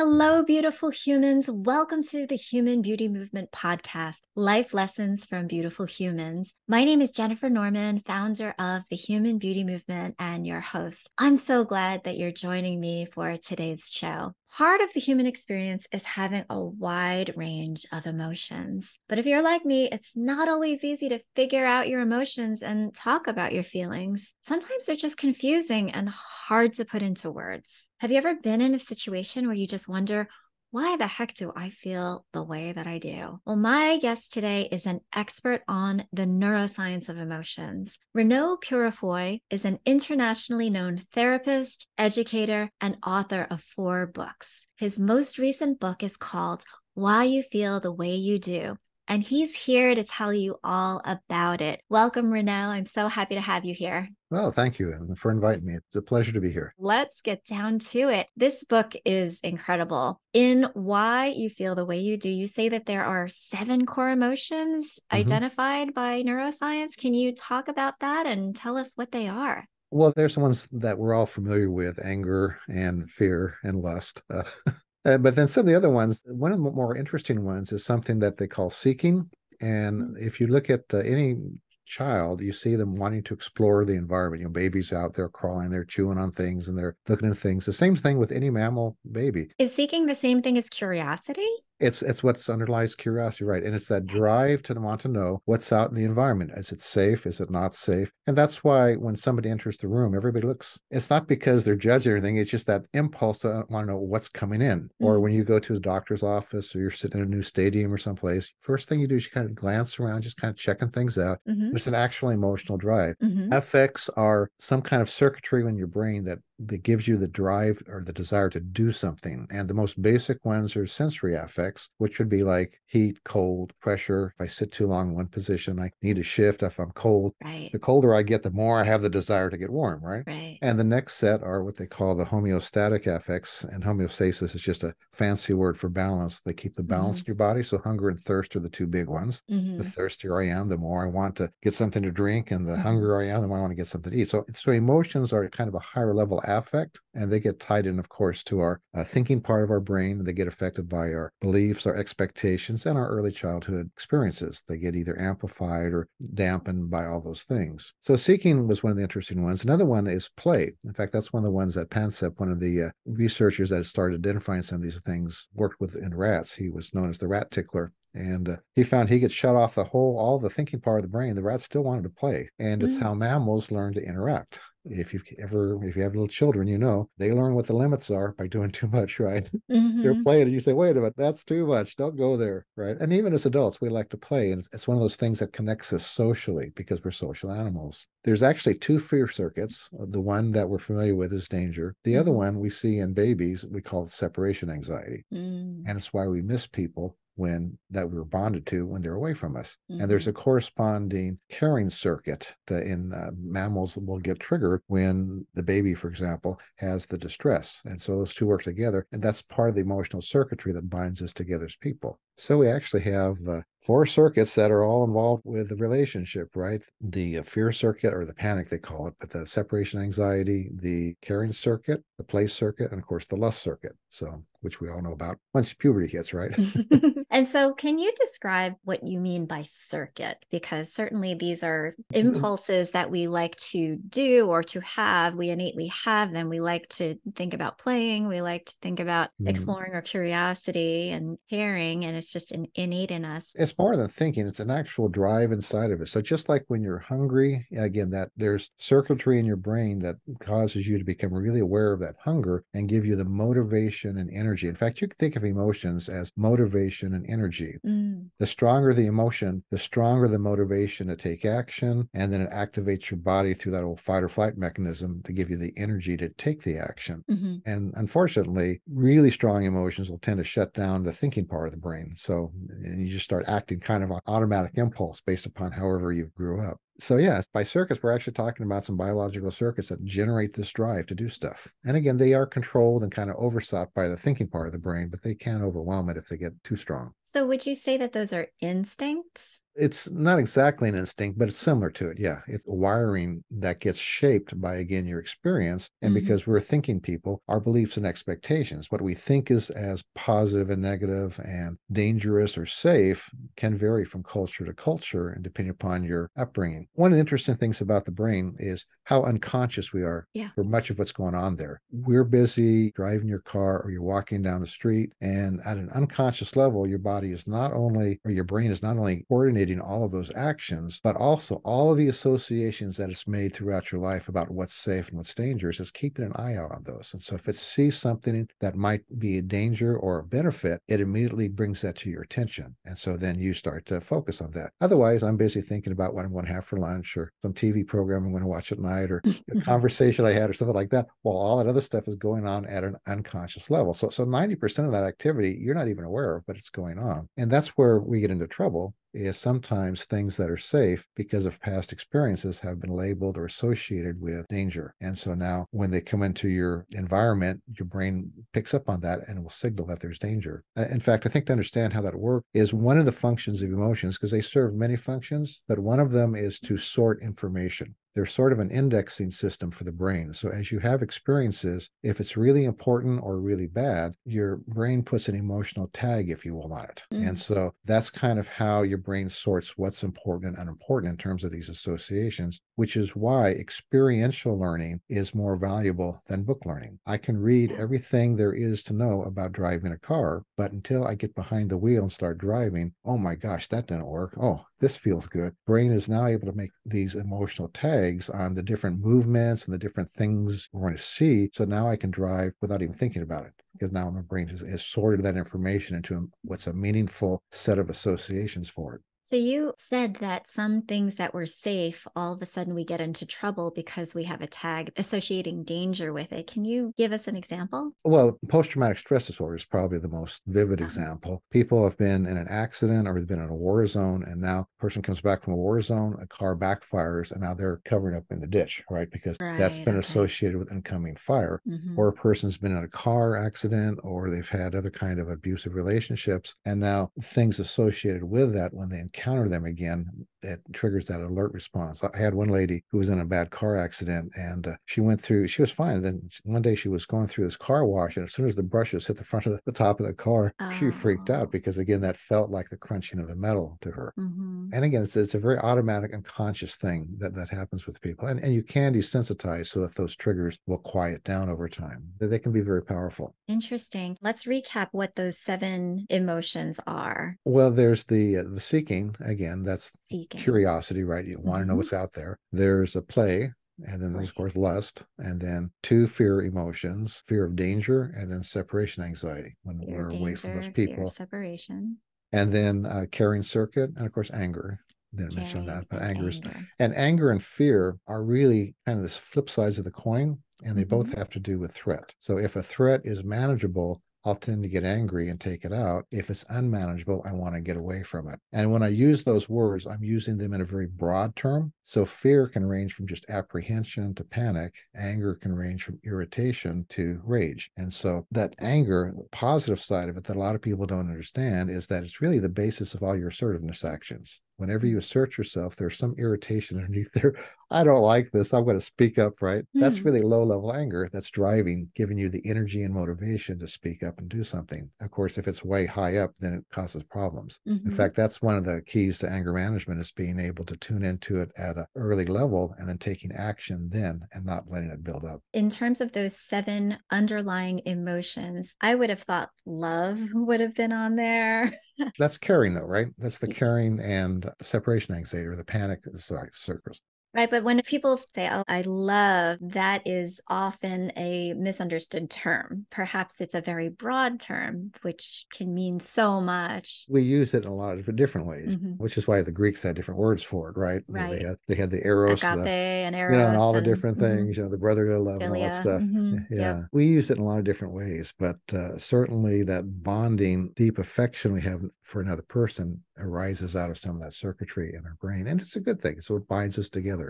Hello, beautiful humans. Welcome to the Human Beauty Movement podcast, Life Lessons from Beautiful Humans. My name is Jennifer Norman, founder of the Human Beauty Movement and your host. I'm so glad that you're joining me for today's show. Part of the human experience is having a wide range of emotions. But if you're like me, it's not always easy to figure out your emotions and talk about your feelings. Sometimes they're just confusing and hard to put into words. Have you ever been in a situation where you just wonder, why the heck do I feel the way that I do? Well, my guest today is an expert on the neuroscience of emotions. Reneau Peurifoy is an internationally known therapist, educator, and author of 4 books. His most recent book is called Why You Feel the Way You Do, and he's here to tell you all about it. Welcome, Reneau. I'm so happy to have you here. Well, thank you for inviting me. It's a pleasure to be here. Let's get down to it. This book is incredible. In Why You Feel the Way You Do, you say that there are 7 core emotions hmm identified by neuroscience. Can you talk about that and tell us what they are? Well, there's the ones that we're all familiar with, anger and fear and lust. But then some of the other ones, one of the more interesting ones is something that they call seeking. And if you look at any child, you see them wanting to explore the environment. Babies out there crawling, they're chewing on things and they're looking at things. The same thing with any mammal baby. Is seeking the same thing as curiosity? It's what's underlies curiosity, right? And it's that drive to want to know what's out in the environment. Is it safe? Is it not safe? And that's why when somebody enters the room, everybody looks. It's not because they're judging or anything. It's just that impulse to want to know what's coming in. Or when you go to a doctor's office or you're sitting in a new stadium or someplace, first thing you do is you kind of glance around, just kind of checking things out. Mm-hmm. It's an actual emotional drive. Mm-hmm. Affects are some kind of circuitry in your brain that gives you the drive or the desire to do something. And the most basic ones are sensory affects, which would be like heat, cold, pressure. If I sit too long in one position, I need to shift. If I'm cold, Right. the colder I get, the more I have the desire to get warm, right? Right. And the next set are what they call the homeostatic affects. And homeostasis is just a fancy word for balance. They keep the balance Mm-hmm. in your body. So hunger and thirst are the 2 big ones. The Mm-hmm. thirstier I am, the more I want to get something to drink, and the Mm-hmm. hungrier I am, the more I want to get something to eat. So emotions are kind of a higher level affect, and they get tied in, of course, to our thinking part of our brain. They get affected by our beliefs, our expectations, and our early childhood experiences. They get either amplified or dampened by all those things. So seeking was one of the interesting ones. Another one is play. In fact, that's one of the ones that Pansep, one of the researchers that started identifying some of these things, worked with in rats. He was known as the rat tickler. And he found he could shut off all the thinking part of the brain. The rats still wanted to play. And it's how mammals learn to interact. If you have little children, they learn what the limits are by doing too much, right? They're Mm-hmm. playing and you say, wait a minute, that's too much. Don't go there, right? And even as adults, we like to play. And it's one of those things that connects us socially because we're social animals. There's actually 2 fear circuits. The one that we're familiar with is danger. The other Mm-hmm. one we see in babies, we call it separation anxiety. Mm-hmm. And it's why we miss people that we were bonded to when they're away from us. And there's Mm-hmm. a corresponding caring circuit that in mammals will get triggered when the baby, for example, has the distress. And so those 2 work together. And that's part of the emotional circuitry that binds us together as people. So we actually have 4 circuits that are all involved with the relationship, right? The fear circuit, or the panic they call it, but the separation anxiety, the caring circuit, the play circuit, and of course the lust circuit. So, which we all know about once puberty hits, right? And so, can you describe what you mean by circuit? Because certainly these are impulses that we like to do or to have. We innately have them. We like to think about playing. We like to think about exploring our curiosity and caring. And it's just innate in us. It's more than thinking, it's an actual drive inside of it. So just like when you're hungry, again, that there's circuitry in your brain that causes you to become really aware of that hunger and give you the motivation and energy. In fact, you can think of emotions as motivation and energy. Mm. The stronger the emotion, the stronger the motivation to take action, and then it activates your body through that old fight or flight mechanism to give you the energy to take the action. Mm-hmm. And unfortunately, really strong emotions will tend to shut down the thinking part of the brain. So and you just start acting kind of on automatic impulse based upon however you grew up. So yeah, by circuits, we're actually talking about some biological circuits that generate this drive to do stuff. And again, they are controlled and kind of oversought by the thinking part of the brain, but they can overwhelm it if they get too strong. So, would you say that those are instincts? It's not exactly an instinct, but it's similar to it. Yeah. It's wiring that gets shaped by, again, your experience. And Hmm. because we're thinking people, our beliefs and expectations, what we think is as positive and negative and dangerous or safe can vary from culture to culture and depending upon your upbringing. One of the interesting things about the brain is how unconscious we are Yeah. for much of what's going on there. We're busy driving your car or you're walking down the street, and at an unconscious level, your body is not only, or your brain is not only coordinating all of those actions, but also all of the associations that it's made throughout your life about what's safe and what's dangerous. It's keeping an eye out on those. And so if it sees something that might be a danger or a benefit, it immediately brings that to your attention. And so then you start to focus on that. Otherwise, I'm busy thinking about what I'm going to have for lunch or some TV program I'm going to watch at night or a conversation I had or something like that, while all that other stuff is going on at an unconscious level. So 90% of that activity you're not even aware of, but it's going on. And that's where we get into trouble, is sometimes things that are safe because of past experiences have been labeled or associated with danger. And so now when they come into your environment, your brain picks up on that and will signal that there's danger. In fact, I think to understand how that works is one of the functions of emotions, because they serve many functions, but one of them is to sort information. They're sort of an indexing system for the brain. So as you have experiences, if it's really important or really bad, your brain puts an emotional tag, if you will, on it. And Mm. so that's kind of how your brain sorts what's important and unimportant in terms of these associations, which is why experiential learning is more valuable than book learning. I can read Yeah. everything there is to know about driving a car, but until I get behind the wheel and start driving, oh my gosh, that didn't work. Oh, this feels good. Brain is now able to make these emotional tags on the different movements and the different things we're going to see. So now I can drive without even thinking about it, because now my brain has sorted that information into what's a meaningful set of associations for it. So you said that some things that were safe, all of a sudden we get into trouble because we have a tag associating danger with it. Can you give us an example? Well, post-traumatic stress disorder is probably the most vivid Um, example. People have been in an accident or they've been in a war zone, and now a person comes back from a war zone, a car backfires, and now they're covered up in the ditch, right? Because that's right. been Okay. associated with incoming fire. Hmm. Or a person's been in a car accident, or they've had other kind of abusive relationships, and now things associated with that, when they encounter them again, it triggers that alert response. I had one lady who was in a bad car accident, and she went through, she was fine. Then one day she was going through this car wash, and as soon as the brushes hit the front of the top of the car, she freaked out Oh. because, again, that felt like the crunching of the metal to her. Hmm. And again, it's a very automatic and conscious thing that happens with people. And you can desensitize so that those triggers will quiet down over time. They can be very powerful. Interesting. Let's recap what those seven emotions are. Well, there's the seeking, again, that's Seeking. curiosity, right? You want to know Hmm. what's out there. There's a play, and then there's, of Play. course, lust, and then two fear emotions, fear of danger, and then separation anxiety when Fear of we're away from those danger, fear of people. separation, And then caring circuit, and of course, anger. Didn't mention caring, that, but and anger is, anger. and anger and fear are really kind of the flip sides of the coin, and they both Hmm. have to do with threat. So if a threat is manageable, I'll tend to get angry and take it out. If it's unmanageable, I want to get away from it. And when I use those words, I'm using them in a very broad term. So fear can range from just apprehension to panic. Anger can range from irritation to rage. And so that anger, the positive side of it that a lot of people don't understand, is that it's really the basis of all your assertiveness actions. Whenever you assert yourself, there's some irritation underneath there. I don't like this. I'm going to speak up, right? That's Hmm. really low level anger that's driving, giving you the energy and motivation to speak up and do something. Of course, if it's way high up, then it causes problems. In Hmm. fact, that's one of the keys to anger management, is being able to tune into it at an early level and then taking action then and not letting it build up. In terms of those seven underlying emotions, I would have thought love would have been on there. That's caring, though, right? That's the caring and separation anxiety or the panic circles. Right. But when people say, oh, I love, that is often a misunderstood term. Perhaps it's a very broad term, which can mean so much. We use it in a lot of different ways, Hmm. which is why the Greeks had different words for it, right? Right. They had the eros, Agape and and eros all the and different things, the brotherly love and all that philia. stuff. Yep. Yeah, we use it in a lot of different ways, but certainly that bonding, deep affection we have for another person arises out of some of that circuitry in our brain, and it's a good thing. So it binds us together.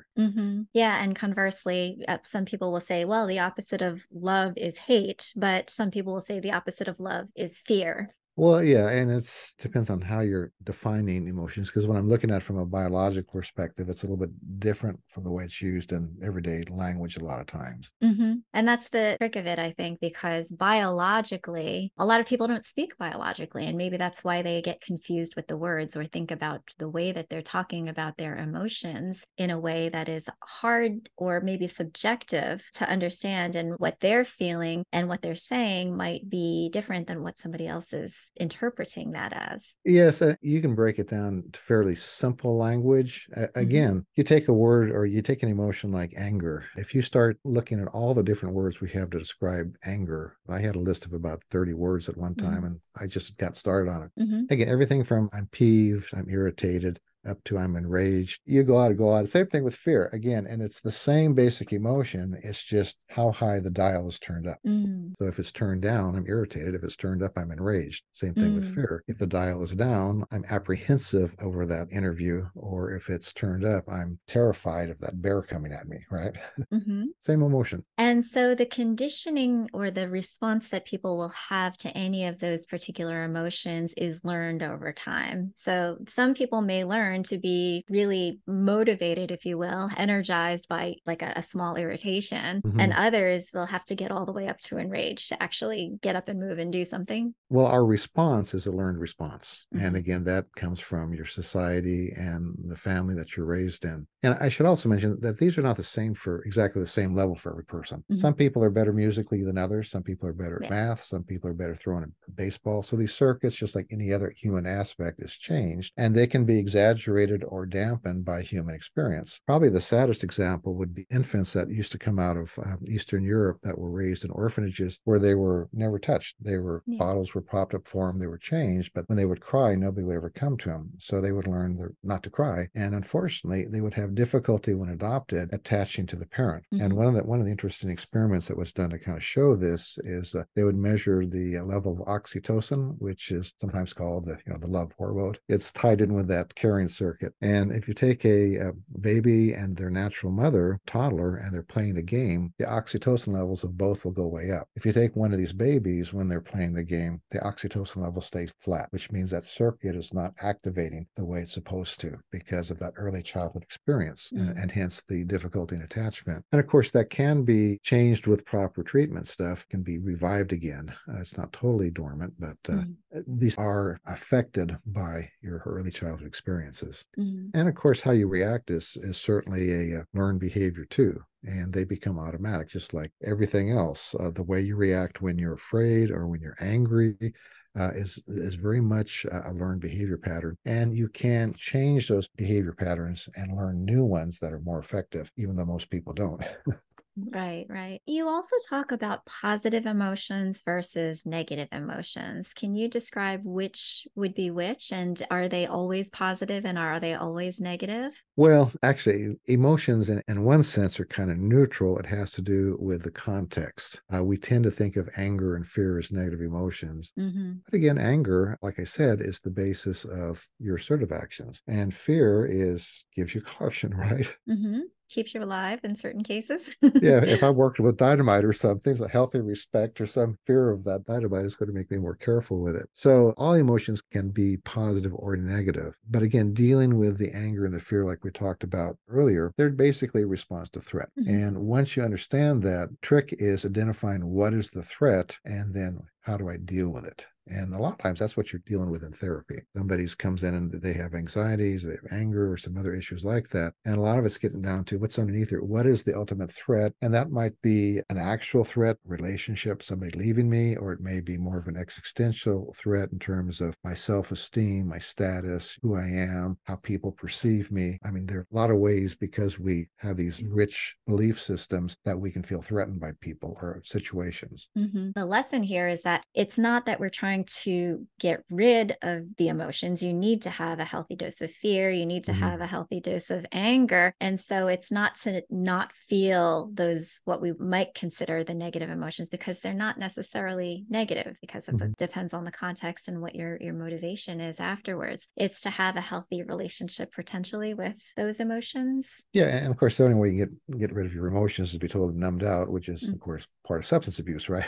Yeah. And conversely, some people will say, well, the opposite of love is hate, but some people will say the opposite of love is fear. Well, yeah, and it's depends on how you're defining emotions. Because when I'm looking at it from a biological perspective, it's a little bit different from the way it's used in everyday language a lot of times. And that's the trick of it, I think, because biologically, a lot of people don't speak biologically. And maybe that's why they get confused with the words or think about the way that they're talking about their emotions in a way that is hard or maybe subjective to understand. And what they're feeling and what they're saying might be different than what somebody else is interpreting that as. Yes, you can break it down to fairly simple language. Hmm. Again, you take a word or you take an emotion like anger. If you start looking at all the different words we have to describe anger, I had a list of about 30 words at one time, Hmm. and I just got started on it. Hmm. Again, everything from I'm peeved, I'm irritated, up to I'm enraged. You go out. Same thing with fear again, and it's the same basic emotion. It's just how high the dial is turned up. Mm. So if it's turned down, I'm irritated. If it's turned up, I'm enraged. Same thing with Mm. fear. If the dial is down, I'm apprehensive over that interview. Or if it's turned up, I'm terrified of that bear coming at me, right? Hmm. Same emotion. And so the conditioning or the response that people will have to any of those particular emotions is learned over time. So some people may learn to be really motivated, if you will, energized by like a small irritation. And Mm-hmm. others, they'll have to get all the way up to enraged to actually get up and move and do something. Well, our response is a learned response. And Hmm. again, that comes from your society and the family that you're raised in. And I should also mention that these are not the same for exactly the same level for every person. Hmm. Some people are better musically than others. Some people are better at Yeah. math. Some people are better throwing a baseball. So these circuits, just like any other human aspect, is changed. And they can be exaggerated or dampened by human experience. Probably the saddest example would be infants that used to come out of Eastern Europe that were raised in orphanages where they were never touched. They were Yeah. bottles were propped up for them. They were changed, but when they would cry, nobody would ever come to them. So they would learn not to cry. And unfortunately, they would have difficulty when adopted attaching to the parent. And Hmm. one of the interesting experiments that was done to kind of show this is they would measure the level of oxytocin, which is sometimes called the love hormone. It's tied in with that caring circuit. And if you take a baby and their natural mother, toddler, and they're playing a game, the oxytocin levels of both will go way up. If you take one of these babies when they're playing the game, the oxytocin level stays flat, which means that circuit is not activating the way it's supposed to because of that early childhood experience and hence the difficulty in attachment. And of course, that can be changed with proper treatment. Stuff can be revived again. It's not totally dormant, but Mm. these are affected by your early childhood experiences. Mm. And of course, how you react is certainly a learned behavior too. And they become automatic, just like everything else. The way you react when you're afraid or when you're angry is very much a learned behavior pattern. And you can change those behavior patterns and learn new ones that are more effective, even though most people don't. Right, right. You also talk about positive emotions versus negative emotions. Can you describe which would be which? And are they always positive and are they always negative? Well, actually, emotions in one sense are kind of neutral. It has to do with the context. We tend to think of anger and fear as negative emotions. Hmm. But again, anger, like I said, is the basis of your assertive actions. And fear gives you caution, right? Hmm. Keeps you alive in certain cases. Yeah, if I worked with dynamite or something, it's a healthy respect or some fear of that dynamite is going to make me more careful with it. So all emotions can be positive or negative. But again, dealing with the anger and the fear, like we talked about earlier, they're basically a response to threat. Hmm. And once you understand that, trick is identifying what is the threat and then how do I deal with it? And a lot of times that's what you're dealing with in therapy. Somebody comes in and they have anxieties, they have anger, or some other issues like that. And a lot of it's getting down to what's underneath it. What is the ultimate threat? And that might be an actual threat, relationship, somebody leaving me, or it may be more of an existential threat in terms of my self-esteem, my status, who I am, how people perceive me. I mean, there are a lot of ways because we have these rich belief systems that we can feel threatened by people or situations. Hmm. The lesson here is that it's not that we're trying to get rid of the emotions. You need to have a healthy dose of fear. You need to have Mhm. a healthy dose of anger. And so it's not to not feel those, what we might consider the negative emotions, because they're not necessarily negative because of Mhm. it depends on the context and what your motivation is afterwards. It's to have a healthy relationship potentially with those emotions. Yeah, and of course, the only way you get rid of your emotions is to be totally numbed out, which is, of course, part of substance abuse, right?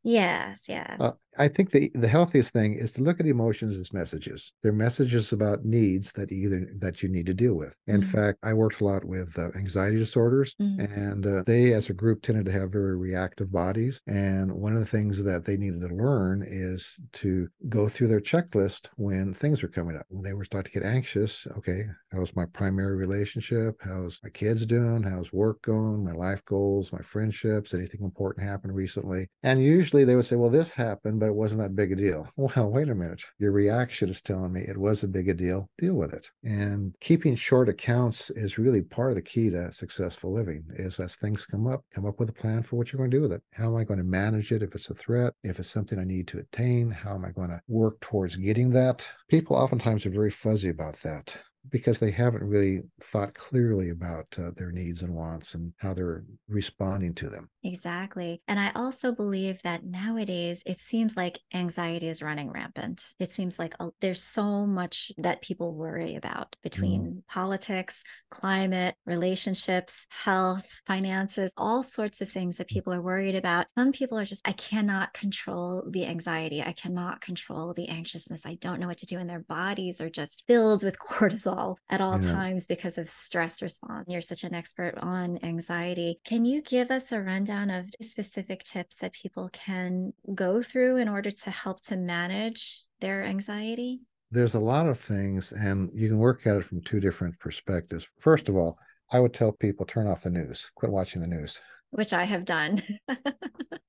Yes, Uh, yes. I think the healthiest thing is to look at emotions as messages. They're messages about needs that you need to deal with. In Mm, fact, I worked a lot with anxiety disorders, mm, and they, as a group, tended to have very reactive bodies. And one of the things that they needed to learn is to go through their checklist when things were coming up. When they were starting to get anxious, okay, how's my primary relationship? How's my kids doing? How's work going? My life goals, my friendships, anything important happened recently? And usually they would say, well, this happened, but it wasn't that big a deal. Well, wait a minute. Your reaction is telling me it was a big a deal. Deal with it. And keeping short accounts is really part of the key to successful living is as things come up with a plan for what you're going to do with it. How am I going to manage it if it's a threat? If it's something I need to attain, how am I going to work towards getting that? People oftentimes are very fuzzy about that because they haven't really thought clearly about their needs and wants and how they're responding to them. exactly. And I also believe that nowadays it seems like anxiety is running rampant. It seems like there's so much that people worry about Mm, between politics, climate, relationships, health, finances, all sorts of things that people are worried about. Some people are just, I cannot control the anxiety. I cannot control the anxiousness. I don't know what to do. And their bodies are just filled with cortisol at all yeah. times because of stress response. You're such an expert on anxiety. Can you give us a rundown of specific tips that people can go through in order to help to manage their anxiety? There's a lot of things, and you can work at it from two different perspectives. First of all, I would tell people turn off the news, quit watching the news. Which I have done. I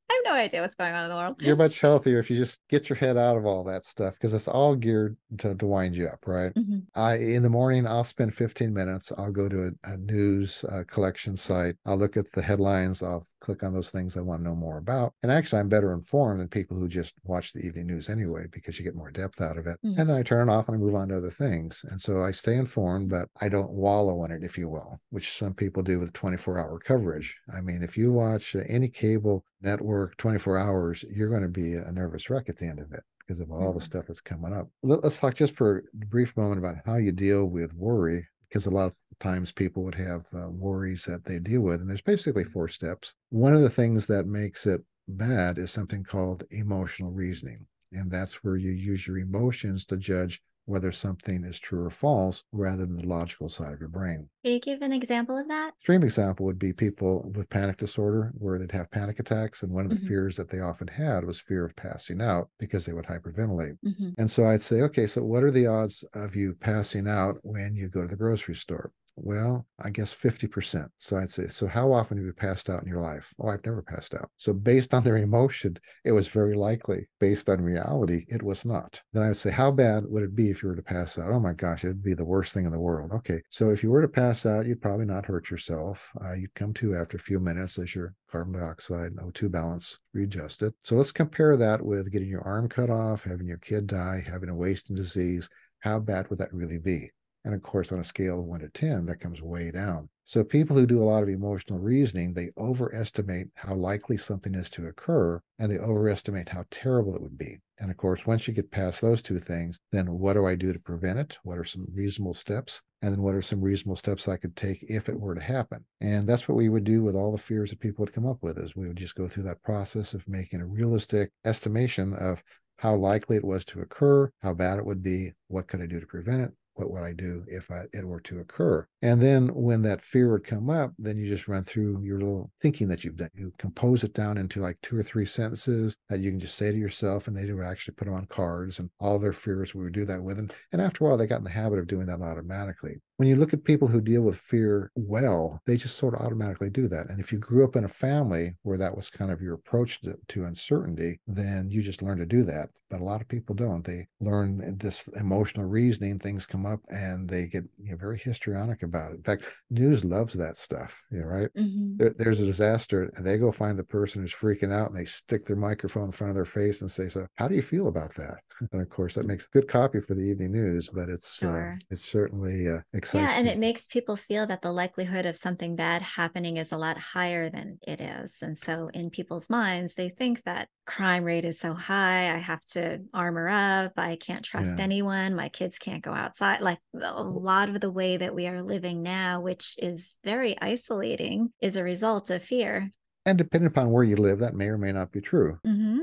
have no idea what's going on in the You're world. much healthier if you just get your head out of all that stuff because it's all geared to wind you up, right? Mhm, I in the morning I'll spend 15 minutes. I'll go to a news collection site. I'll look at the headlines. I'll click on those things I want to know more about. And actually, I'm better informed than people who just watch the evening news anyway because you get more depth out of it. mhm, And then I turn it off and I move on to other things. And so I stay informed, but I don't wallow in it, if you will, which some people do with 24-hour coverage. I mean, if you watch any cable network 24 hours, you're going to be a nervous wreck at the end of it because of all the mhm, stuff that's coming up. Let's talk just for a brief moment about how you deal with worry, because a lot of times people would have worries that they deal with. And there's basically four steps. One of the things that makes it bad is something called emotional reasoning. And that's where you use your emotions to judge whether something is true or false rather than the logical side of your brain. Can you give an example of that? Extreme example would be people with panic disorder where they'd have panic attacks. And one of the Mhm, fears that they often had was fear of passing out because they would hyperventilate. mhm, And so I'd say, okay, so what are the odds of you passing out when you go to the grocery store? Well, I guess 50%. So I'd say, so how often have you passed out in your life? Oh, I've never passed out. So based on their emotion, it was very likely. Based on reality, it was not. Then I would say, how bad would it be if you were to pass out? Oh my gosh, it'd be the worst thing in the world. Okay, so if you were to pass out, you'd probably not hurt yourself. You'd come to after a few minutes as your carbon dioxide O2 balance readjusted. So let's compare that with getting your arm cut off, having your kid die, having a wasting disease. How bad would that really be? And of course, on a scale of 1 to 10, that comes way down. So people who do a lot of emotional reasoning, they overestimate how likely something is to occur, and they overestimate how terrible it would be. And of course, once you get past those two things, then what do I do to prevent it? What are some reasonable steps? And then what are some reasonable steps I could take if it were to happen? And that's what we would do with all the fears that people would come up with, is we would just go through that process of making a realistic estimation of how likely it was to occur, how bad it would be, what could I do to prevent it, what would I do if it were to occur? And then when that fear would come up, then you just run through your little thinking that you've done. You compose it down into like 2 or 3 sentences that you can just say to yourself, and they would actually put them on cards, and all their fears, we would do that with them. And after a while, they got in the habit of doing that automatically. When you look at people who deal with fear well, they just sort of automatically do that. And if you grew up in a family where that was kind of your approach to uncertainty, then you just learn to do that. But a lot of people don't. They learn this emotional reasoning, things come up, and they get very histrionic about it. In fact, news loves that stuff, right? mhm. There's a disaster, and they go find the person who's freaking out, and they stick their microphone in front of their face and say, "So, how do you feel about that?" And of course, that makes good copy for the evening news, but Sure. it certainly Yeah, excites and it people. makes people feel that the likelihood of something bad happening is a lot higher than it is. And so in people's minds, they think that crime rate is so high, I have to armor up, I can't trust Yeah. anyone, my kids can't go outside. Like a lot of the way that we are living now, which is very isolating, is a result of fear. And depending upon where you live, that may or may not be true. Mm-hmm.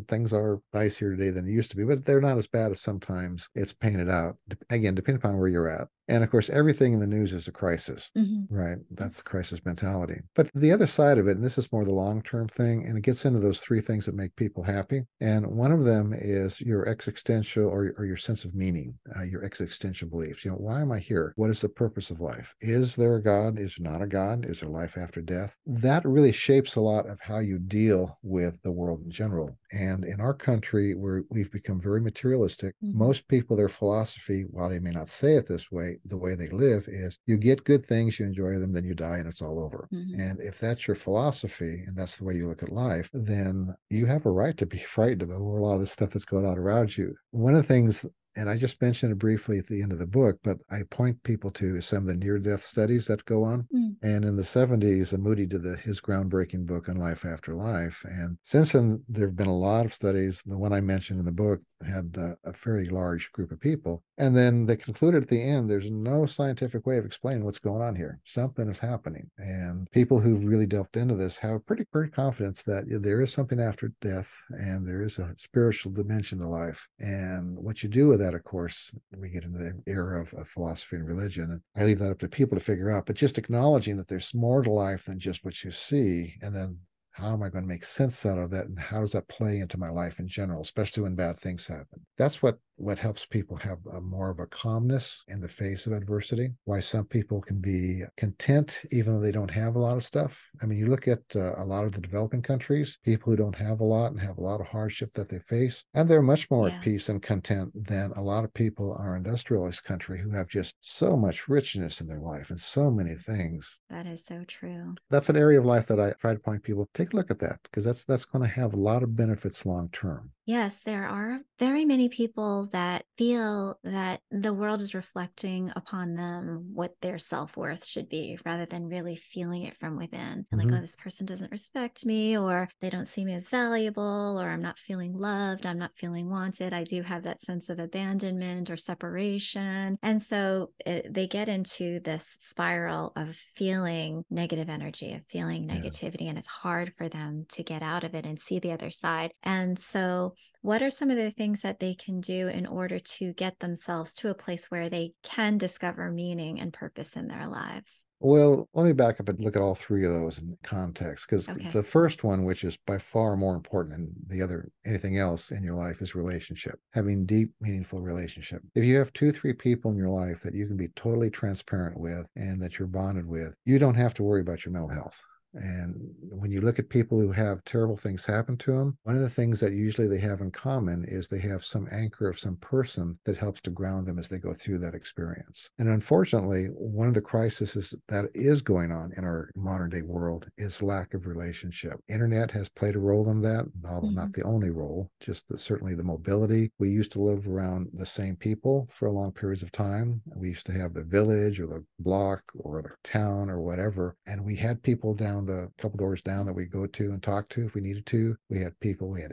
Things are icier today than they used to be, but they're not as bad as sometimes it's painted out. Again, depending upon where you're at. And of course, everything in the news is a crisis, Mm-hmm. right? That's the crisis mentality. But the other side of it, and this is more the long-term thing, and it gets into those three things that make people happy. And one of them is your existential or your sense of meaning, your existential beliefs. Why am I here? What is the purpose of life? Is there a God? Is there not a God? Is there life after death? That really shapes a lot of how you deal with the world in general. And in our country, where we've become very materialistic, Mm-hmm. most people, their philosophy, while they may not say it this way, the way they live is you get good things, you enjoy them, then you die and it's all over. Mm-hmm. And if that's your philosophy and that's the way you look at life, then you have a right to be frightened about a lot of the stuff that's going on around you. One of the things, and I just mentioned it briefly at the end of the book, but I point people to some of the near-death studies that go on. Mm. And in the 70s, Moody did his groundbreaking book on life after life. And since then, there have been a lot of studies. The one I mentioned in the book had a fairly large group of people. And then they concluded at the end, there's no scientific way of explaining what's going on here. Something is happening. And people who've really delved into this have pretty confidence that there is something after death and there is a spiritual dimension to life. And what you do with that, of course, we get into the era of philosophy and religion. And I leave that up to people to figure out, but just acknowledging that there's more to life than just what you see. And then how am I going to make sense out of that? And how does that play into my life in general, especially when bad things happen? That's what helps people have more of a calmness in the face of adversity. Why some people can be content even though they don't have a lot of stuff. I mean, you look at a lot of the developing countries, people who don't have a lot and have a lot of hardship that they face, and they're much more at Yeah, peace and content than a lot of people in our industrialized country who have just so much richness in their life and so many things. that is so true. That's an area of life that I try to point people, take a look at that, because that's going to have a lot of benefits long term. Yes, there are very many people that feel that the world is reflecting upon them what their self-worth should be rather than really feeling it from within. And like, Mm-hmm. oh, this person doesn't respect me, or they don't see me as valuable, or I'm not feeling loved, I'm not feeling wanted. I do have that sense of abandonment or separation. And so they get into this spiral of feeling negative energy, of feeling Yeah. negativity, and it's hard for them to get out of it and see the other side. And so what are some of the things that they can do in order to get themselves to a place where they can discover meaning and purpose in their lives? Well, let me back up and look at all three of those in context, because Okay. the first one, which is by far more important than anything else in your life, is relationship, having deep, meaningful relationship. If you have two, three people in your life that you can be totally transparent with and that you're bonded with, you don't have to worry about your mental health. And when you look at people who have terrible things happen to them, one of the things that usually they have in common is they have some anchor of some person that helps to ground them as they go through that experience. And unfortunately, one of the crises that is going on in our modern day world is lack of relationship. Internet has played a role in that, although Mm-hmm. not the only role, just certainly the mobility. We used to live around the same people for long periods of time. We used to have the village or the block or the town or whatever, and we had people down the couple doors down that we go to and talk to if we needed to. We had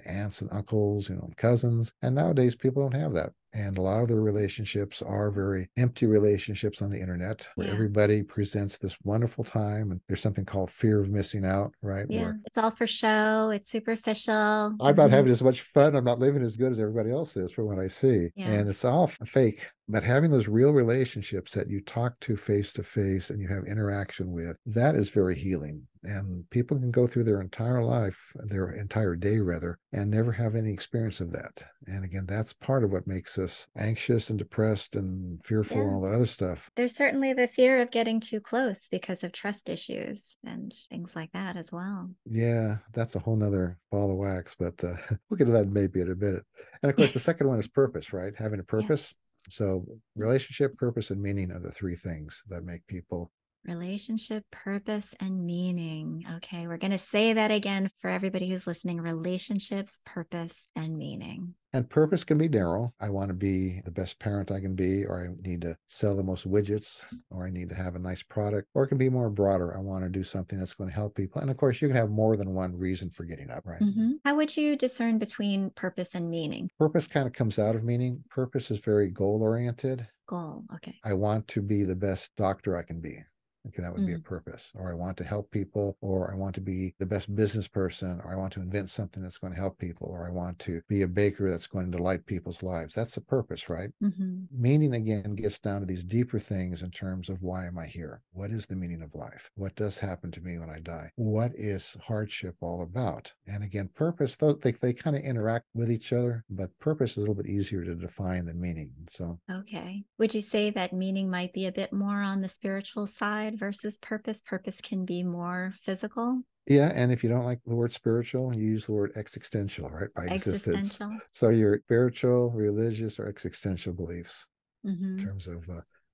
aunts and uncles, cousins. And nowadays people don't have that. And a lot of their relationships are very empty relationships on the internet where Yeah. everybody presents this wonderful time. And there's something called fear of missing out, right? Yeah. Where It's all for show, it's superficial. I'm not having as much fun. I'm not living as good as everybody else is from what I see. Yeah. And it's all fake. But having those real relationships that you talk to face and you have interaction with, that is very healing. And people can go through their entire life, their entire day rather, and never have any experience of that. And again, that's part of what makes us anxious and depressed and fearful and Yeah. all that other stuff. There's certainly the fear of getting too close because of trust issues and things like that as well. Yeah, that's a whole nother ball of wax, but we'll get to that maybe in a minute. And of course, the second one is purpose, right? Having a Yeah. purpose. So, relationship, purpose, and meaning are the three things that make people. Relationship, purpose, and meaning. Okay, we're going to say that again for everybody who's listening: relationships, purpose, and meaning. And purpose can be narrow. I want to be the best parent I can be, or I need to sell the most widgets, or I need to have a nice product, or it can be more broader. I want to do something that's going to help people. And of course, you can have more than one reason for getting up, right? How would you discern between purpose and meaning? Purpose kind of comes out of meaning. Purpose is very goal oriented. Goal. Okay. I want to be the best doctor I can be. Okay, that would be a Mm. purpose. Or I want to help people, or I want to be the best business person, or I want to invent something that's going to help people, or I want to be a baker that's going to delight people's lives. That's the purpose, right? Hmm. Meaning again gets down to these deeper things in terms of why am I here? What is the meaning of life? What does happen to me when I die? What is hardship all about? And again, purpose, though they kind of interact with each other, but purpose is a little bit easier to define than meaning. So Okay. Would you say that meaning might be a bit more on the spiritual side versus purpose? Purpose can be more physical, yeah, and if you don't like the word spiritual, you use the word existential, right? By existence. existential. So your spiritual, religious, or existential beliefs in Hmm. terms of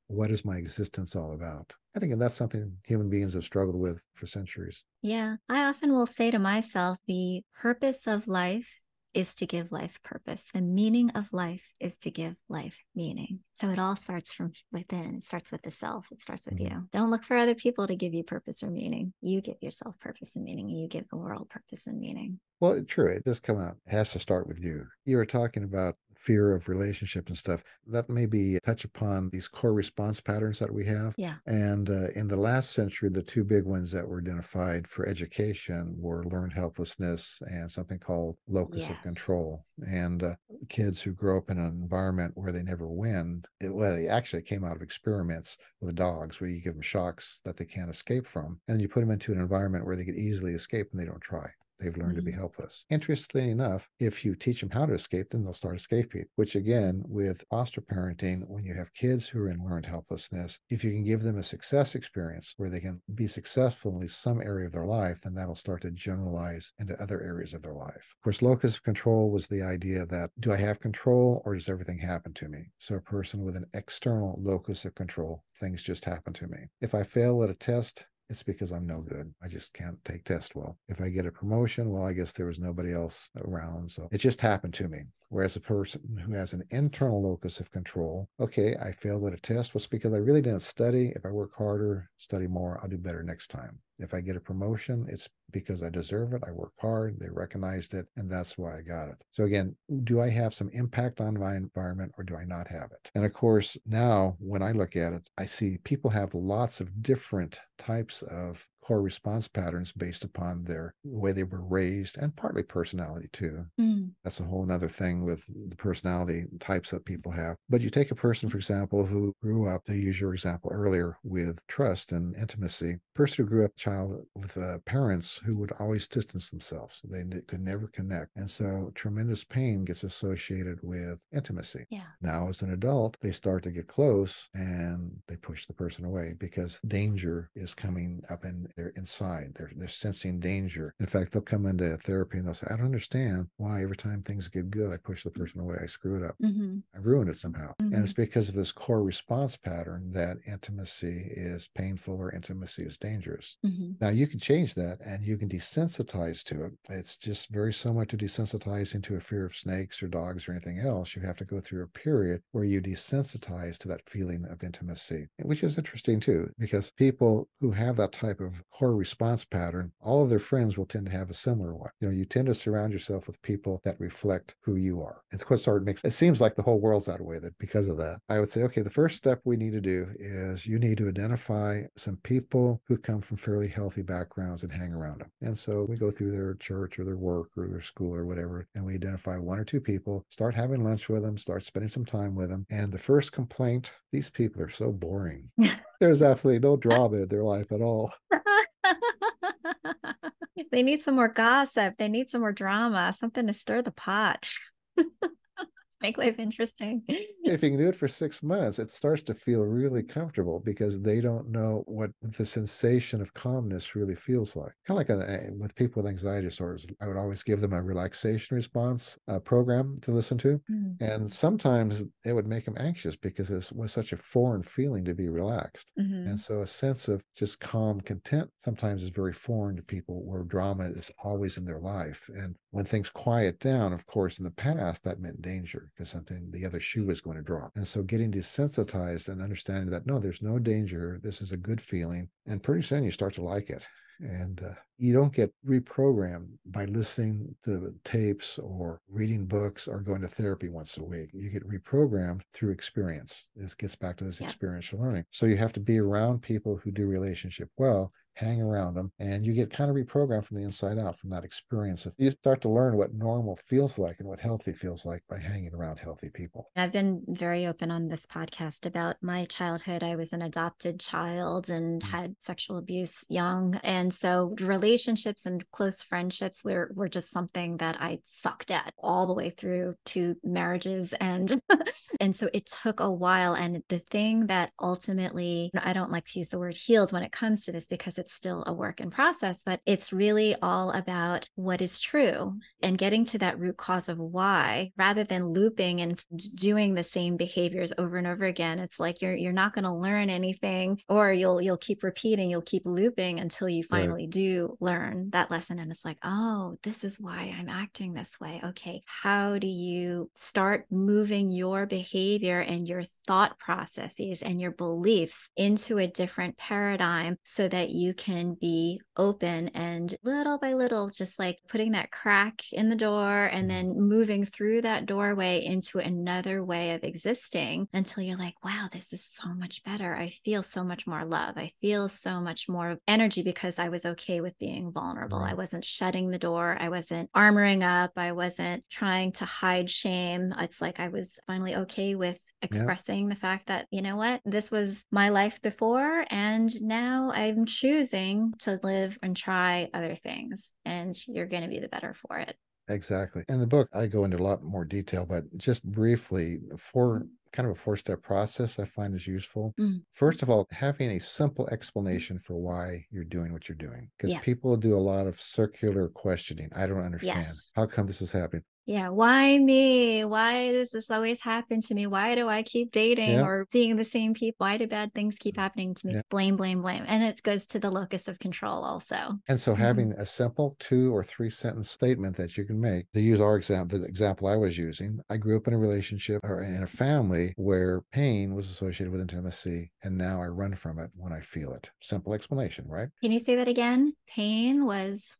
what is my existence all about? And again, that's something human beings have struggled with for centuries. Yeah. I often will say to myself, the purpose of life is to give life purpose. The meaning of life is to give life meaning. So it all starts from within. It starts with the self. It starts with Mhm. you. Don't look for other people to give you purpose or meaning. You give yourself purpose and meaning, and you give the world purpose and meaning. Well, true. It does come out. It has to start with you. You were talking about fear of relationships and stuff. That maybe touch upon these core response patterns that we have. Yeah. And in the last century, the two big ones that were identified for education were learned helplessness and something called locus of Yes. control. And kids who grow up in an environment where they never win, well, they actually came out of experiments with dogs where you give them shocks that they can't escape from. And you put them into an environment where they could easily escape and they don't try. They've learned to be Mm. helpless. Interestingly enough, if you teach them how to escape, then they'll start escaping, which again, with foster parenting, when you have kids who are in learned helplessness, if you can give them a success experience where they can be successful in at least some area of their life, then that'll start to generalize into other areas of their life. Of course, locus of control was the idea that do I have control or does everything happen to me? So a person with an external locus of control, things just happen to me. If I fail at a test, it's because I'm no good. I just can't take tests well. If I get a promotion, well, I guess there was nobody else around. So it just happened to me. Whereas a person who has an internal locus of control, okay, I failed at a test. Well, it's because I really didn't study. If I work harder, study more, I'll do better next time. If I get a promotion, it's because I deserve it. I work hard. They recognized it, and that's why I got it. So again, do I have some impact on my environment or do I not have it? And of course, now when I look at it, I see people have lots of different types of core response patterns based upon the way they were raised and partly personality too. Mm. That's a whole other thing with the personality types that people have. But you take a person, for example, who grew up, to use your example earlier, with trust and intimacy, a person who grew up a child with parents who would always distance themselves. They could never connect. And so tremendous pain gets associated with intimacy. Yeah. Now, as an adult, they start to get close and they push the person away because danger is coming up and they're inside. They're sensing danger. In fact, they'll come into therapy and they'll say, I don't understand why every time things get good, I push the person away. I screw it up. Mm-hmm. I ruined it somehow. And Mm-hmm. it's because of this core response pattern that intimacy is painful or intimacy is dangerous. Mm-hmm. Now you can change that and you can desensitize to it. It's just very similar to desensitizing to a fear of snakes or dogs or anything else. You have to go through a period where you desensitize to that feeling of intimacy, which is interesting too, because people who have that type of core response pattern, all of their friends will tend to have a similar one. You tend to surround yourself with people that reflect who you are. It's what sort of makes it seems like the whole world's that way that because of that. I would say, okay, the first step we need to do is you need to identify some people who come from fairly healthy backgrounds and hang around them. And so we go through their church or their work or their school or whatever, and we identify one or two people, start having lunch with them, start spending some time with them. And the first complaint, these people are so boring. There's absolutely no drama in their life at all. They need some more gossip. They need some more drama, something to stir the pot. Make life interesting. If you can do it for 6 months, it starts to feel really comfortable because they don't know what the sensation of calmness really feels like. Kind of like with people with anxiety disorders, I would always give them a relaxation response program to listen to. Mm. And sometimes it would make them anxious because it was such a foreign feeling to be relaxed. And Mm-hmm. so a sense of just calm content sometimes is very foreign to people where drama is always in their life. And when things quiet down, of course, in the past, that meant danger because something, the other shoe was going going to drop. And so getting desensitized and understanding that, no, there's no danger. This is a good feeling. And pretty soon you start to like it. And you don't get reprogrammed by listening to tapes or reading books or going to therapy once a week. You get reprogrammed through experience. This gets back to this Yeah. experiential learning. So you have to be around people who do relationship well, hang around them, and you get kind of reprogrammed from the inside out from that experience. You start to learn what normal feels like and what healthy feels like by hanging around healthy people. I've been very open on this podcast about my childhood. I was an adopted child and had sexual abuse young. And so relationships and close friendships were just something that I sucked at all the way through to marriages. And and so it took a while. And the thing that ultimately, I don't like to use the word healed when it comes to this because it's still a work in process, but it's really all about what is true and getting to that root cause of why, rather than looping and doing the same behaviors over and over again. It's like you're not going to learn anything, or you'll keep repeating, you'll keep looping until you finally do learn that lesson. And it's like, oh, this is why I'm acting this way. Okay, how do you start moving your behavior and your thought processes and your beliefs into a different paradigm so that you can be open and little by little, just like putting that crack in the door and then moving through that doorway into another way of existing until you're like, wow, this is so much better. I feel so much more love. I feel so much more energy because I was okay with being vulnerable. I wasn't shutting the door. I wasn't armoring up. I wasn't trying to hide shame. It's like I was finally okay with expressing the fact that, you know what, this was my life before, and now I'm choosing to live and try other things, and you're going to be the better for it. Exactly. In the book, I go into a lot more detail, but just briefly, kind of a four-step process I find is useful. First of all, having a simple explanation for why you're doing what you're doing, because people do a lot of circular questioning. I don't understand. Yes. How come this is happening? Yeah. Why me? Why does this always happen to me? Why do I keep dating Yeah. or seeing the same people? Why do bad things keep happening to me? Yeah. Blame, blame, blame. And it goes to the locus of control also. And so having a simple 2 or 3 sentence statement that you can make, to use our example, the example I was using, I grew up in a relationship or in a family where pain was associated with intimacy, and now I run from it when I feel it. Simple explanation, right? Can you say that again? Pain was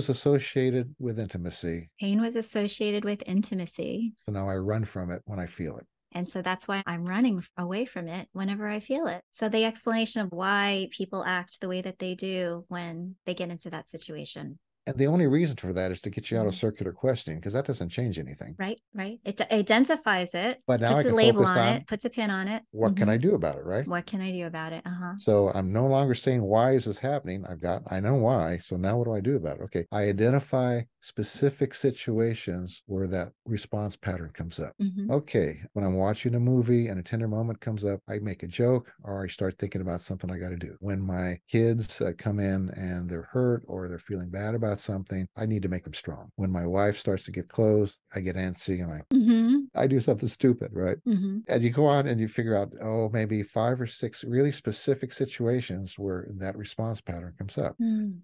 associated with intimacy. Pain was associated with intimacy. So now I run from it when I feel it. And so that's why I'm running away from it whenever I feel it. So the explanation of why people act the way that they do when they get into that situation. And the only reason for that is to get you out of circular questioning, because that doesn't change anything. Right. It identifies it, But now I puts a can label focus on on it, puts a pin on it. what can I do about it, right? What can I do about it? So I'm no longer saying, why is this happening? I know why. So now what do I do about it? Okay. I identify specific situations where that response pattern comes up. Okay. When I'm watching a movie and a tender moment comes up, I make a joke or I start thinking about something I got to do. When my kids come in and they're hurt or they're feeling bad about something, I need to make them strong. When my wife starts to get close, I get antsy and I do something stupid, right? And you go on and you figure out, oh, maybe 5 or 6 really specific situations where that response pattern comes up.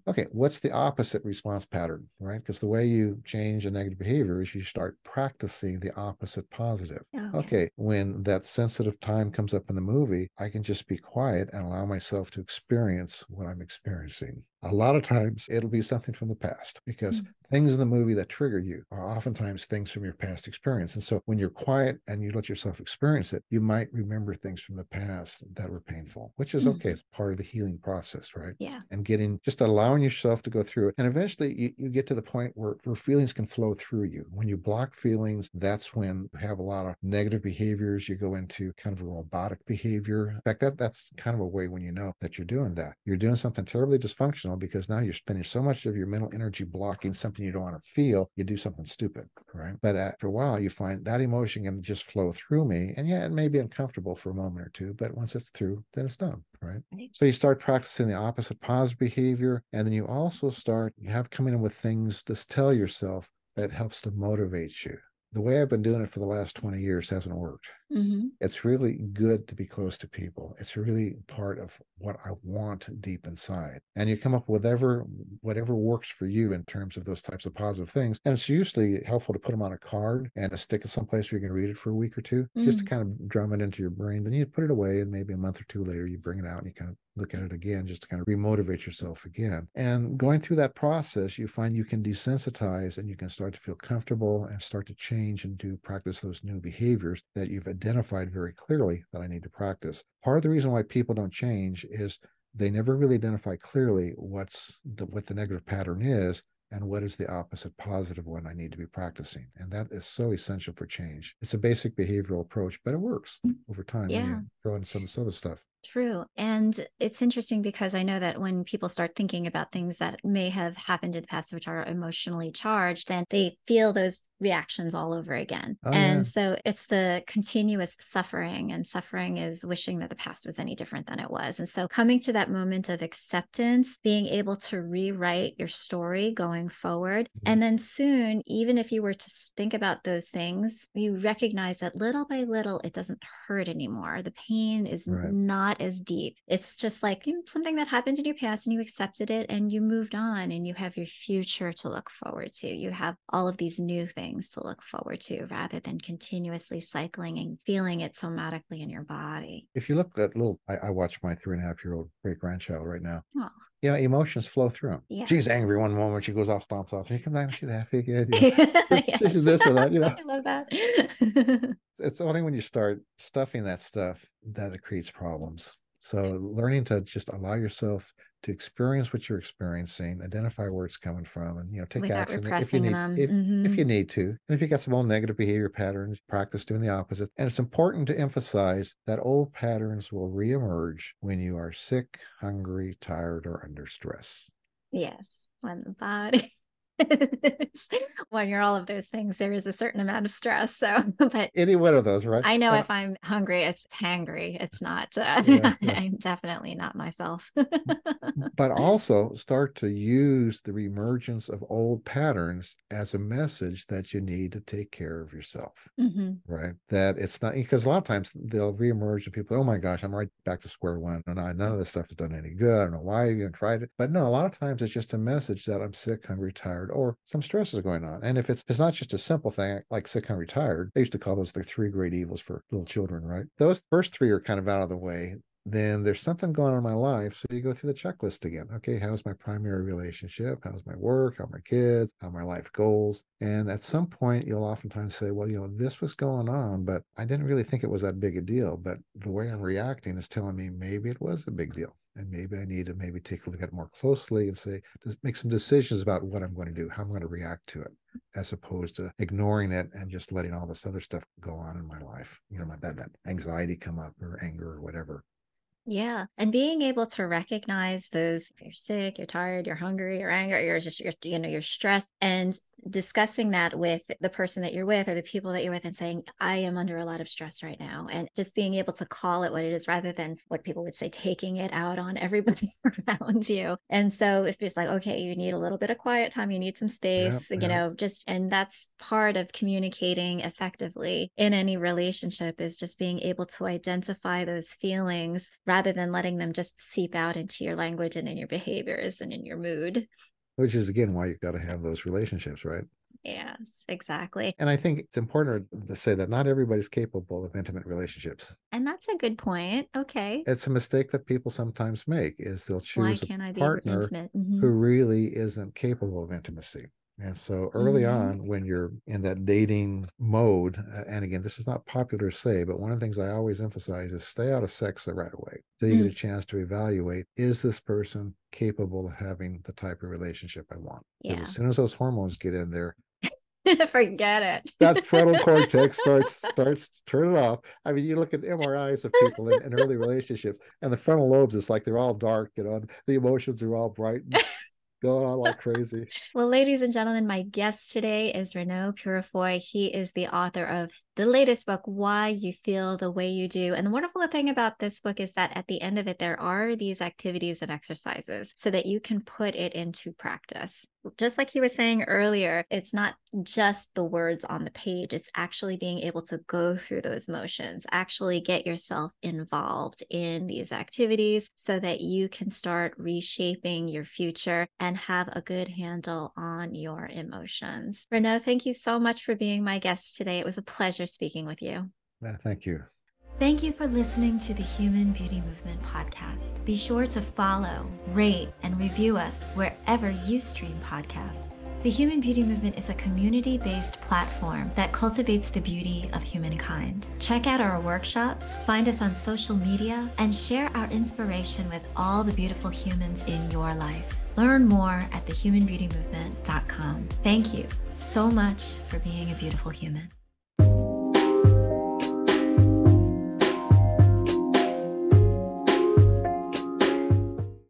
Okay, what's the opposite response pattern, right? Because the way you change a negative behavior is you start practicing the opposite positive. Okay, when that sensitive time comes up in the movie, I can just be quiet and allow myself to experience what I'm experiencing. A lot of times it'll be something from the past because things in the movie that trigger you are oftentimes things from your past experience. And so when you're quiet and you let yourself experience it, you might remember things from the past that were painful, which is okay. It's part of the healing process, right? Yeah. And just allowing yourself to go through it. And eventually you get to the point where feelings can flow through you. When you block feelings, that's when you have a lot of negative behaviors. You go into kind of a robotic behavior. In fact, that's kind of a way when you know that you're doing that. You're doing something terribly dysfunctional because now you're spending so much of your mental energy blocking something you don't want to feel. You do something stupid, right? But after a while, you find that emotion can just flow through me. And yeah, it may be uncomfortable for a moment or two, but once it's through, then it's done, right? So you start practicing the opposite positive behavior. And then you also start, coming in with things to tell yourself that helps to motivate you. the way I've been doing it for the last 20 years hasn't worked. Hmm. It's really good to be close to people. It's really part of what I want deep inside. And you come up with whatever works for you in terms of those types of positive things. And it's usually helpful to put them on a card and to stick it someplace where you can read it for a week or two, just to Mm. kind of drum it into your brain. Then you put it away, and maybe a month or two later, you bring it out and you kind of look at it again, just to kind of remotivate yourself again. And going through that process, you find you can desensitize and you can start to feel comfortable and start to change and do practice those new behaviors that you've identified very clearly that I need to practice. Part of the reason why people don't change is they never really identify clearly what the negative pattern is and what is the opposite positive one I need to be practicing. And that is so essential for change. It's a basic behavioral approach, but it works over time when Yeah. you throw in some of this other stuff. True. And it's interesting because I know that when people start thinking about things that may have happened in the past, which are emotionally charged, then they feel those reactions all over again. Oh, yeah. And so it's the continuous suffering, and suffering is wishing that the past was any different than it was. And so coming to that moment of acceptance, being able to rewrite your story going forward. And then soon, even if you were to think about those things, you recognize that little by little, it doesn't hurt anymore. The pain is Right. not as deep. It's just like something that happened in your past and you accepted it and you moved on, and you have your future to look forward to. You have all of these new things to look forward to rather than continuously cycling and feeling it somatically in your body. If you look at I watch my 3.5-year-old great grandchild right now. Oh, Emotions flow through them. yeah. She's angry one moment, she goes off, stomps off. She comes back and she's happy again. She's Yes. this or that. I love that. It's only when you start stuffing that stuff that it creates problems. So learning to just allow yourself to experience what you're experiencing, identify where it's coming from, and take Without action if you repressing need them. if Hmm. you need to. And if you got some old negative behavior patterns, practice doing the opposite. And it's important to emphasize that old patterns will reemerge when you are sick, hungry, tired, or under stress. Yes. When the body when you're all of those things, there is a certain amount of stress. So, but Any one of those, right? I know And if I'm hungry, it's hangry. It's not, yeah, yeah. I'm definitely not myself. But also start to use the reemergence of old patterns as a message that you need to take care of yourself. Hmm. Right. That it's not, because a lot of times they'll reemerge and people, oh my gosh, I'm right back to square one. And none of this stuff has done any good. I don't know why you even tried it. But no, a lot of times it's just a message that I'm sick, hungry, tired, or some stress is going on. And if it's not just a simple thing like sick, hungry, tired, they used to call those the three great evils for little children, right? Those first three are kind of out of the way. Then there's something going on in my life. So you go through the checklist again. Okay, how's my primary relationship? How's my work? How are my kids? How are my life goals? And at some point, you'll oftentimes say, well, this was going on, but I didn't really think it was that big a deal. But the way I'm reacting is telling me maybe it was a big deal. And maybe I need to maybe take a look at it more closely and say, make some decisions about what I'm going to do, how I'm going to react to it, as opposed to ignoring it and just letting all this other stuff go on in my life. That anxiety come up or anger or whatever. Yeah. And being able to recognize those, if you're sick, you're tired, you're hungry, you're angry, you're stressed, and discussing that with the person that you're with or the people that you're with and saying, I am under a lot of stress right now. And just being able to call it what it is rather than what people would say, taking it out on everybody around you. And so if it's like, okay, you need a little bit of quiet time, you need some Yeah, space, yeah. and that's part of communicating effectively in any relationship, is just being able to identify those feelings rather than letting them just seep out into your language and in your behaviors and in your mood. Which is again why you've got to have those relationships, right? Yes, exactly. And I think it's important to say that not everybody's capable of intimate relationships. And that's a good point. Okay. It's a mistake that people sometimes make is they'll Why choose a can't I be partner intimate? who Hmm. really isn't capable of intimacy. And so early Hmm. on, when you're in that dating mode, and again, this is not popular to say, but one of the things I always emphasize is stay out of sex right away. So you get a Mm, chance to evaluate, is this person capable of having the type of relationship I want? Because as yeah. soon as those hormones get in there, Forget that frontal it. cortex starts turning off. I mean, you look at MRIs of people in early relationships, and the frontal lobes, it's like they're all dark, the emotions are all bright and going on like crazy. Well, ladies and gentlemen, my guest today is Reneau Peurifoy. He is the author of the latest book, Why You Feel the Way You Do. And the wonderful thing about this book is that at the end of it, there are these activities and exercises so that you can put it into practice. just like he was saying earlier, it's not just the words on the page, it's actually being able to go through those motions, actually get yourself involved in these activities so that you can start reshaping your future and have a good handle on your emotions. Reneau, thank you so much for being my guest today. It was a pleasure speaking with you. Thank you. Thank you for listening to the Human Beauty Movement podcast. Be sure to follow, rate, and review us wherever you stream podcasts. The Human Beauty Movement is a community-based platform that cultivates the beauty of humankind. Check out our workshops, find us on social media, and share our inspiration with all the beautiful humans in your life. Learn more at thehumanbeautymovement.com. Thank you so much for being a beautiful human.